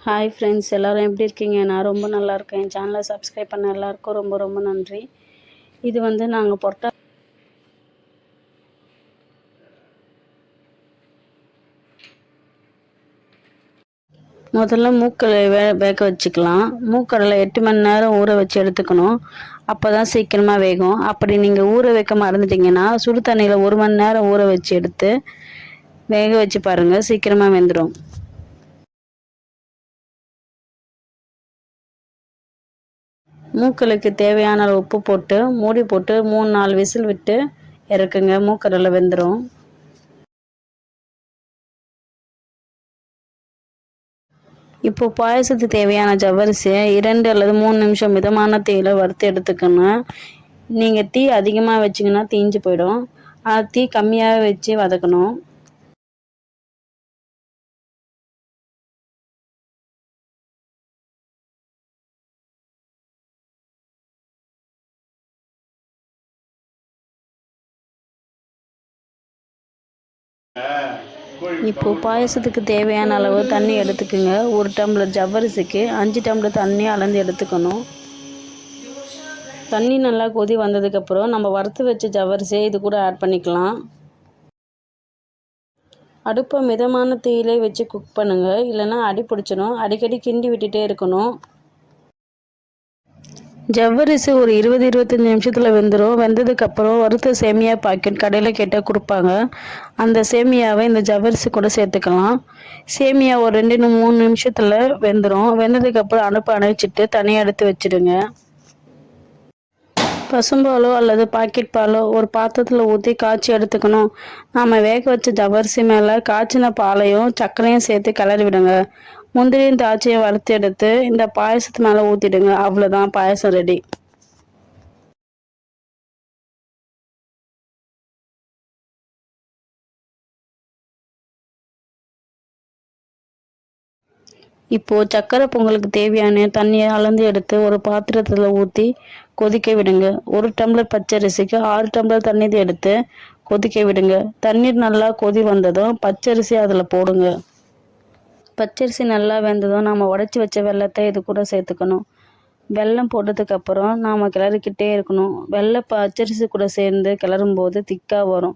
Hi friends, எல்லோரும் எப்படி இருக்கீங்க? நான் ரொம்ப நல்லா இருக்கேன். என் சேனலை சப்ஸ்கிரைப் பண்ண எல்லாருக்கும் ரொம்ப ரொம்ப நன்றி. இது வந்து நாங்கள் முதல்ல மூக்கடலை வேக வச்சுக்கலாம். மூக்கடலை 8 மணி நேரம் ஊற வச்சு எடுத்துக்கணும். அப்போ தான் சீக்கிரமாக வேகும். அப்படி நீங்கள் ஊற வைக்க மறந்துட்டிங்கன்னா சுடு தண்ணியில் 1 மணி நேரம் ஊற வச்சு எடுத்து வேக வச்சு பாருங்கள், சீக்கிரமாக வெந்துடும். மூக்கலுக்கு தேவையான அளவு உப்பு போட்டு மூடி போட்டு 3-4 விசில் விட்டு இறக்குங்க. மூக்கடலை வெந்துடும். இப்போ பாயசத்துக்கு தேவையான ஜவ்வரிசியை 2 அல்லது 3 நிமிஷம் மிதமான தீயில வறுத்து எடுத்துக்கணும். நீங்கள் தீ அதிகமாக வச்சிங்கன்னா தீஞ்சு போயிடும். தீ கம்மியாக வச்சு வதக்கணும். இப்போ பாயசத்துக்கு தேவையான அளவு தண்ணி எடுத்துக்கோங்க. 1 டம்ளர் ஜவ்வரிசிக்கு 5 டம்ளர் தண்ணி அளந்து எடுத்துக்கணும். தண்ணி நல்லா கொதி வந்ததுக்கப்புறம் நம்ம வறுத்து வச்ச ஜவ்வரிசியை இது கூட ஆட் பண்ணிக்கலாம். அடுப்பை மிதமான தீயிலே வச்சு குக் பண்ணுங்க, இல்லைன்னா அடி பிடிச்சிடும். அடிக்கடி கிண்டி விட்டுட்டே இருக்கணும். ஜவ்வரிசி ஒரு 20-25 நிமிஷத்தில் வெந்துடும். வெந்ததுக்கப்புறம் வறுத்த சேமியா பாக்கெட் கடையில் கேட்டால் கொடுப்பாங்க. அந்த சேமியாவை இந்த ஜவ்வரிசி கூட சேர்த்துக்கலாம். சேமியா ஒரு 2-3 நிமிஷத்தில் வெந்துடும். வெந்ததுக்கப்புறம் அடுப்பை அணைச்சிட்டு தனியாக எடுத்து வச்சுடுங்க. பசும்பாலோ அல்லது பாக்கெட் பாலோ ஒரு பாத்திரத்தில் ஊற்றி காய்ச்சி எடுத்துக்கணும். நாம் வேக வச்ச ஜவ்வரிசி மேலே காய்ச்சின பாலையும் சர்க்கரையும் சேர்த்து கிளறி விடுங்க. முந்திரியும் திராட்சையும் வறுத்து எடுத்து இந்த பாயசத்து மேலே ஊற்றிடுங்க. அவ்வளோதான், பாயசம் ரெடி. இப்போது சர்க்கரை பொங்கலுக்கு தேவையான தண்ணியை அளந்து எடுத்து ஒரு பாத்திரத்தில் ஊற்றி கொதிக்க விடுங்க. 1 டம்ளர் பச்சரிசிக்கு 6 டம்ளர் தண்ணீர் எடுத்து கொதிக்க விடுங்க. தண்ணீர் நல்லா கொதி வந்ததும் பச்சரிசி அதில் போடுங்க. பச்சரிசி நல்லா வெந்ததும் நாம் உடச்சி வச்ச வெல்லத்தை இது கூட சேர்த்துக்கணும். வெல்லம் போட்டதுக்கப்புறம் நாம் கிளறிக்கிட்டே இருக்கணும். வெல்லம் பச்சரிசி கூட சேர்ந்து கிளறும்போது திக்காக வரும்.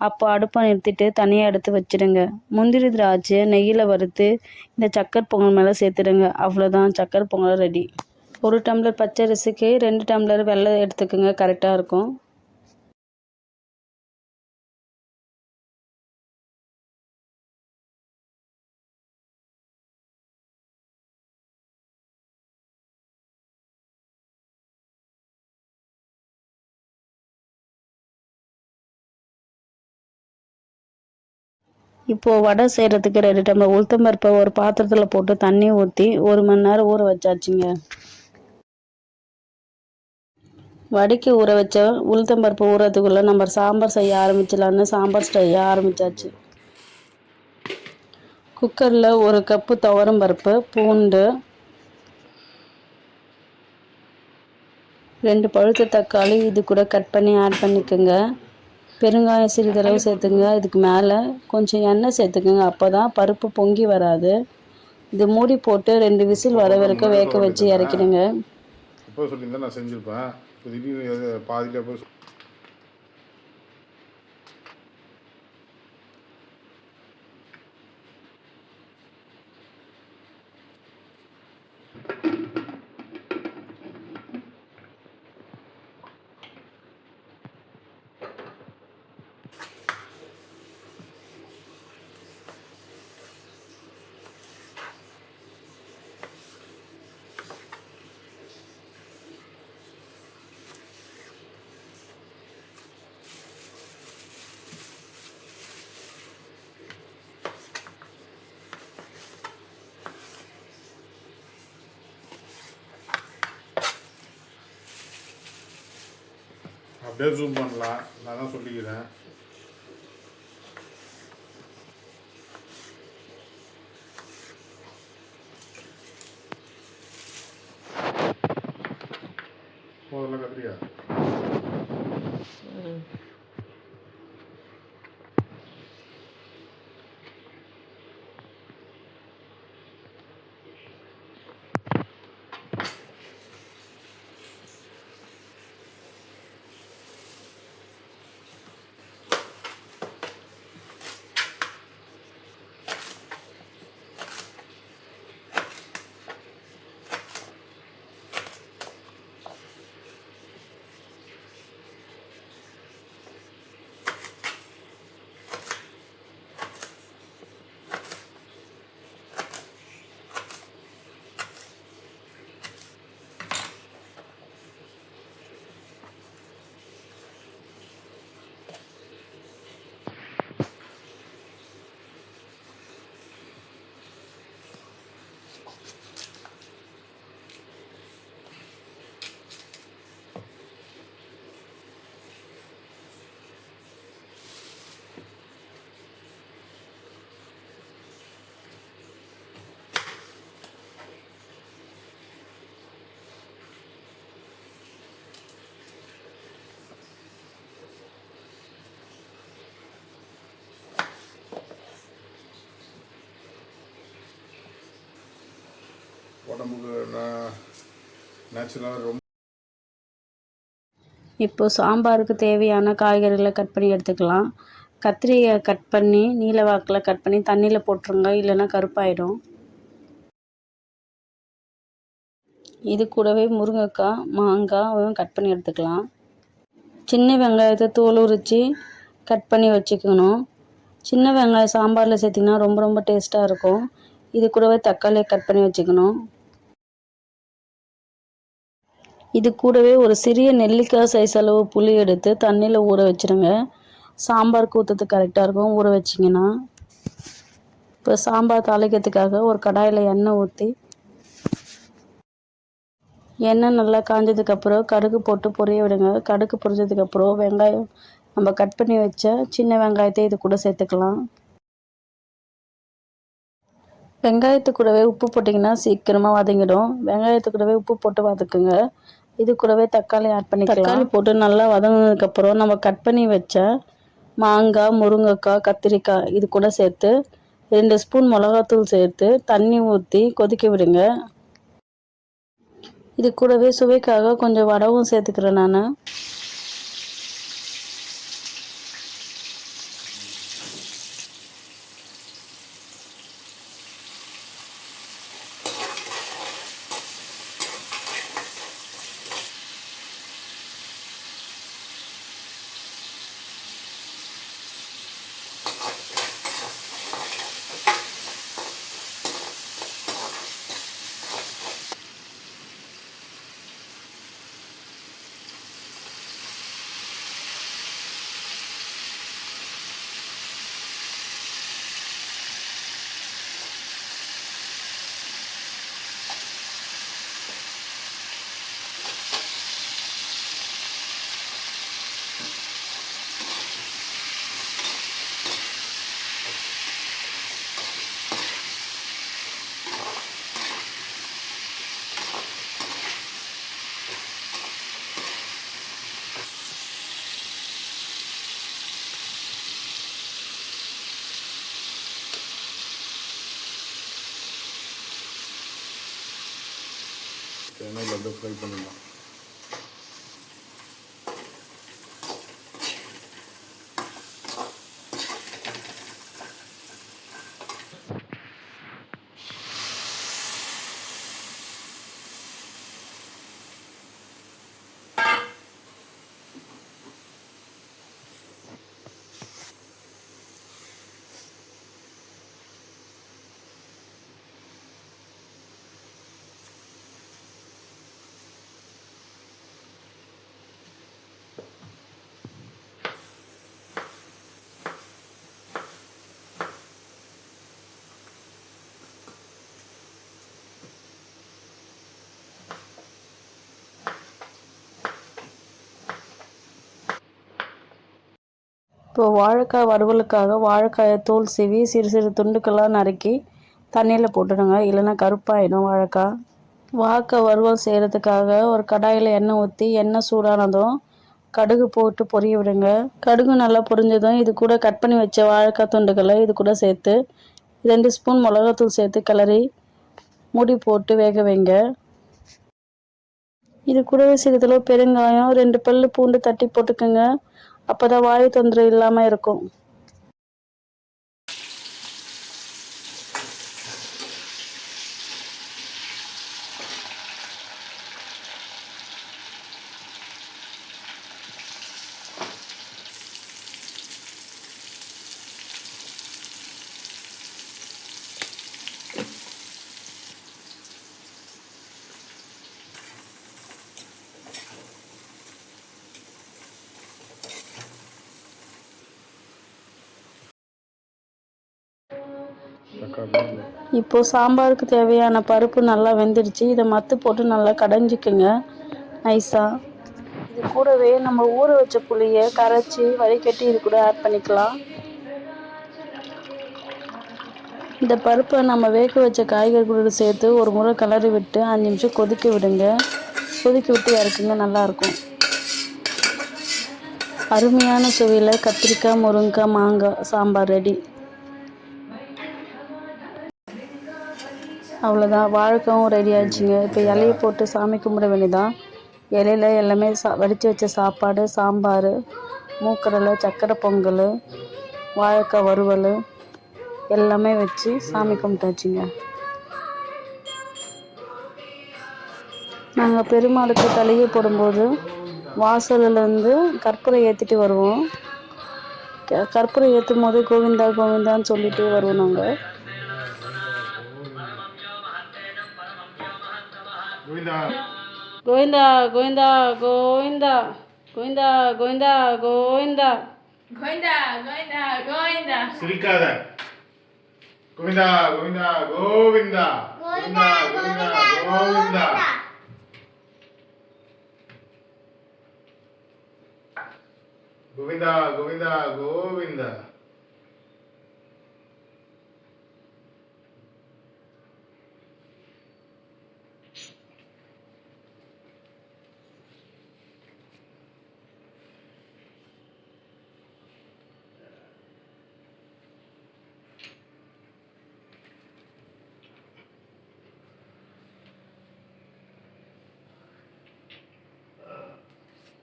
அப்போ அடுப்பை நிறுத்திட்டு தனியாக எடுத்து வச்சிடுங்க. முந்திரி திராட்சையை நெய்யில் வறுத்து இந்த சக்கரை பொங்கல் மேலே சேர்த்துடுங்க. அவ்வளோதான், சக்கரை பொங்கல் ரெடி. 1 டம்ளர் பச்சரிசிக்கு 2 டம்ளர் வெல்லம் எடுத்துக்கோங்க, கரெக்டாக இருக்கும். இப்போது வடை செய்கிறதுக்கு 2 டம்ளர் உளுத்தம்பருப்பை ஒரு பாத்திரத்தில் போட்டு தண்ணி ஊற்றி 1 மணி நேரம் ஊற வச்சாச்சுங்க. வடைக்கு ஊற வச்ச உளுத்தம்பருப்பு ஊறதுக்குள்ளே நம்ம சாம்பார் செய்ய ஆரம்பிச்சிடலான்னு சாம்பார் செய்ய ஆரம்பித்தாச்சு. குக்கரில் 1 கப்பு துவரம் பருப்பு, பூண்டு, 2 பழுத்த தக்காளி இது கூட கட் பண்ணி ஆட் பண்ணிக்கோங்க. பெருங்காயம் சிறிதளவு சேர்த்துங்க. இதுக்கு மேலே கொஞ்சம் எண்ணெய் சேர்த்துக்குங்க. அப்போ தான் பருப்பு பொங்கி வராது. இது மூடி போட்டு 2 விசில் வர வரைக்கும் வேக வச்சு இறக்கிடுங்க. இப்போ சொல்லியிருந்தா நான் செஞ்சுருப்பேன். இப்போ திடீர்னு பாதியில் போய் அப்படியே ஜூம் பண்ணலாம். நான் தான் சொல்லிக்கிறேன். போதில் கத்திரிக்காய் உடம்புக்கு நேச்சுரலாக ரொம்ப. இப்போது சாம்பாருக்கு தேவையான காய்கறிகளை கட் பண்ணி எடுத்துக்கலாம். கத்திரியை கட் பண்ணி நீல வாக்கில் கட் பண்ணி தண்ணியில் போட்டுருங்க, இல்லைன்னா கருப்பாயிடும். இது கூடவே முருங்கைக்காய், மாங்காயும் கட் பண்ணி எடுத்துக்கலாம். சின்ன வெங்காயத்தை தோல் உரித்து கட் பண்ணி வச்சுக்கணும். சின்ன வெங்காயம் சாம்பாரில் சேர்த்திங்கன்னா ரொம்ப ரொம்ப டேஸ்ட்டாக இருக்கும். இது கூடவே தக்காளியை கட் பண்ணி வச்சுக்கணும். இது கூடவே ஒரு சிறிய நெல்லிக்காய் சைஸ் அளவு புளி எடுத்து தண்ணியில் ஊற வச்சுருங்க. சாம்பாருக்கு ஊற்றுறதுக்கு கரெக்டாக இருக்கும் ஊற வச்சிங்கன்னா. இப்போ சாம்பார் தாளிக்கிறதுக்காக ஒரு கடாயில் எண்ணெய் ஊற்றி எண்ணெய் நல்லா காஞ்சதுக்கப்புறம் கடுகு போட்டு பொரிய விடுங்க. கடுகு பொரிஞ்சதுக்கப்புறம் வெங்காயம் நம்ம கட் பண்ணி வச்ச சின்ன வெங்காயத்தை இது கூட சேர்த்துக்கலாம். வெங்காயத்து கூடவே உப்பு போட்டிங்கன்னா சீக்கிரமாக வதங்கிடும். வெங்காயத்து கூடவே உப்பு போட்டு வதக்குங்க. இது கூடவே தக்காளி ஆட் பண்ணிக்கலாம். தக்காளி போட்டு நல்லா வதங்கினதுக்கப்புறம் நம்ம கட் பண்ணி வச்ச மாங்காய், முருங்கைக்காய், கத்திரிக்காய் இது கூட சேர்த்து 2 ஸ்பூன் மிளகாத்தூள் சேர்த்து தண்ணி ஊற்றி கொதிக்க விடுங்க. இது கூடவே சுவைக்காக கொஞ்சம் வடவும் சேர்த்துக்கிறேன் நான். எண்ணெயில் அப்படியே ஃப்ரை பண்ணிடலாம். இப்போது வாழைக்காய் வறுவலுக்காக வாழைக்காயை தோல் சீவி சிறு சிறு துண்டுக்கெல்லாம் நறுக்கி தண்ணியில் போட்டுடுங்க, இல்லைன்னா கருப்பாயிடும் வாழைக்காய். வாழைக்காய் வறுவல் செய்கிறதுக்காக ஒரு கடாயில் எண்ணெய் ஊற்றி எண்ணெய் சூடானதும் கடுகு போட்டு பொரிய விடுங்க. கடுகு நல்லா பொரிஞ்சதும் இது கூட கட் பண்ணி வச்ச வாழைக்காய் துண்டுகளை இது கூட சேர்த்து 2 ஸ்பூன் மிளகாத்தூள் சேர்த்து கிளறி மூடி போட்டு வேக வைங்க. இது கூடவே சிறிதளவு பெருங்காயம், 2 பல்லு பூண்டு தட்டி போட்டுக்கோங்க. அப்போ தான் வாயு தொந்தரவு இல்லாமல் இருக்கும். இப்போது சாம்பாருக்கு தேவையான பருப்பு நல்லா வெந்துடுச்சு. இதை மத்து போட்டு நல்லா கடைஞ்சிக்குங்க நைஸாக. இது கூடவே நம்ம ஊற வச்ச புளியை கரைச்சி வடிகட்டி இது கூட ஆட் பண்ணிக்கலாம். இந்த பருப்பை நம்ம வேக வச்ச காய்கறி கூட சேர்த்து ஒரு முறை கிளறி விட்டு 5 நிமிஷம் கொதிக்க விடுங்க. கொதிக்க விட்டு இறக்குங்க, நல்லாயிருக்கும். அருமையான சுவையில் கத்திரிக்காய், முருங்கைக்காய், மாங்காய் சாம்பார் ரெடி. அவ்வளோதான், வாழைக்காவும் ரெடி ஆயிடுச்சுங்க. இப்போ இலையை போட்டு சாமி கும்பிட வேண்டியதான். இலையில எல்லாமே வடித்து வச்ச சாப்பாடு, சாம்பார், மூக்கடலை, சக்கரை பொங்கல், வாழைக்காய் வறுவல் எல்லாமே வச்சு சாமி கும்பிட்டாச்சுங்க. நாங்கள் பெருமாளுக்கு தலிகை போடும்போது வாசல்லேருந்து கற்பூரம் ஏற்றிட்டு வருவோம். கற்பூரம் ஏற்றும் போது கோவிந்தா கோவிந்தான்னு சொல்லிகிட்டே வருவோம் நாங்கள். கோவிந்தா கோவிந்தா கோவிந்தா கோவிந்தா கோவிந்தா கோவிந்தா கோவிந்தா கோவிந்தா கோவிந்தா சிரிக்காத. கோவிந்தா கோவிந்தா கோவிந்தா கோவிந்தா கோவிந்தா கோவிந்தா. கோவிந்தா கோவிந்தா கோவிந்தா.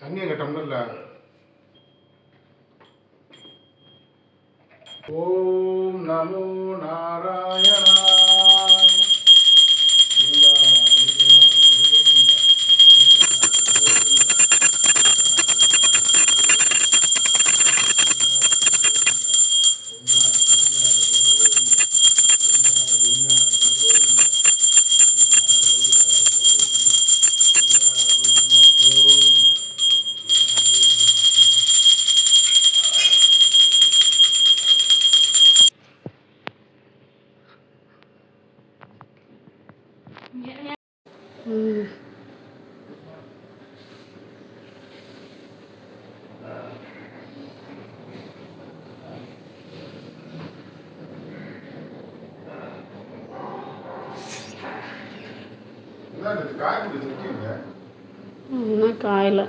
தண்ணி எங்க டம்ளர்ல. ஓம் நமோ நாராயணாய. கோவிந்தா கோவிந்தா கோவிந்தா. இன்னும் காயில்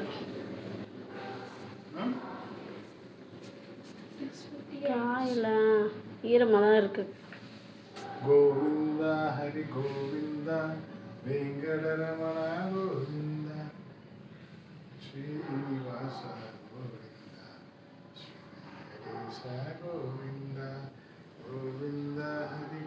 ஈரமாக தான் இருக்குது. கோவிந்தா ஹரி கோவிந்தா வெங்கடரமண கோவிந்தா ஸ்ரீனிவாச கோவிந்தா ஸ்ரீ கோவிந்தா கோவிந்தா ஹரி